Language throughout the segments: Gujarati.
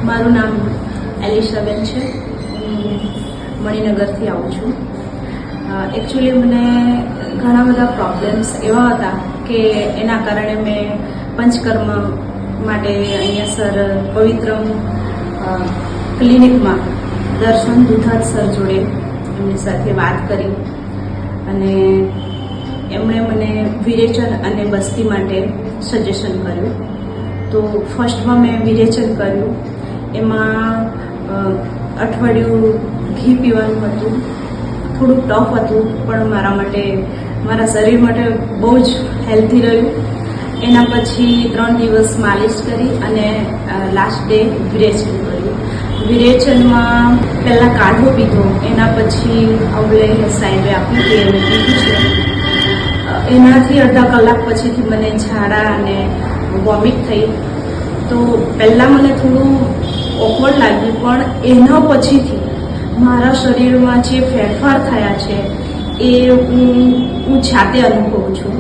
મારું નામ એલિશાબેન છે. મણિનગરથી આવું છું. એકચ્યુઅલી મને ઘણા બધા પ્રોબ્લેમ્સ એવા હતા કે એના કારણે મેં પંચકર્મ માટે અહીંયા સર પવિત્રમ ક્લિનિકમાં દર્શન દુધાત સર જોડે એમની સાથે વાત કરી અને એમણે મને વિરેચન અને બસ્તી માટે સજેશન કર્યું. તો ફર્સ્ટમાં મેં વિરેચન કર્યું. એમાં અઠવાડિયું ઘી પીવાનું હતું. થોડુંક ટફ હતું પણ મારા માટે, મારા શરીર માટે બહુ જ હેલ્ધી રહ્યું. એના પછી 3 દિવસ માલિશ કરી અને લાસ્ટ ડે વિરેચન કર્યું. વિરેચનમાં પહેલાં કાઢો પીધો, એના પછી અવલે સાહેબે આપી કે એને પીધું છે. એનાથી અડધા કલાક પછીથી મને ઝાડા અને વોમિટ થઈ. તો પહેલાં મને થોડું ઓકવર્ડ લાગ્યું, પણ એના પછીથી મારા શરીરમાં જે ફેરફાર થયા છે એ હું જાતે અનુભવું છું.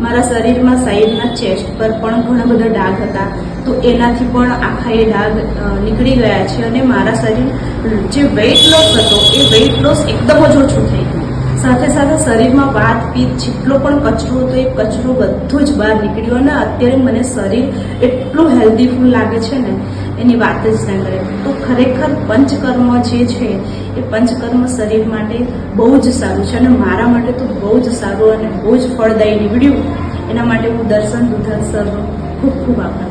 મારા શરીરમાં સાઈડના ચેસ્ટ પર પણ ઘણા બધા ડાઘ હતા, તો એનાથી પણ આખા એ ડાઘ નીકળી ગયા છે અને મારા શરીર જે વેઇટ લોસ હતો એ વેઇટ લોસ એકદમ જ ઓછું થઈ ગયું. સાથે સાથે શરીરમાં વાત પિત્ત જેટલો પણ કચરો હતો એ કચરો બધું જ બહાર નીકળ્યો અને અત્યારે મને શરીર એટલું હેલ્ધીફુલ લાગે છે ને એની વાત જ ના કરે. તો ખરેખર પંચકર્મ જે છે એ પંચકર્મ શરીર માટે બહુ જ સારું છે અને મારા માટે તો બહુ જ સારું અને બહુ જ ફળદાયી નીવડ્યું. એના માટે હું દર્શન દુધાત સરનો ખૂબ ખૂબ આભાર.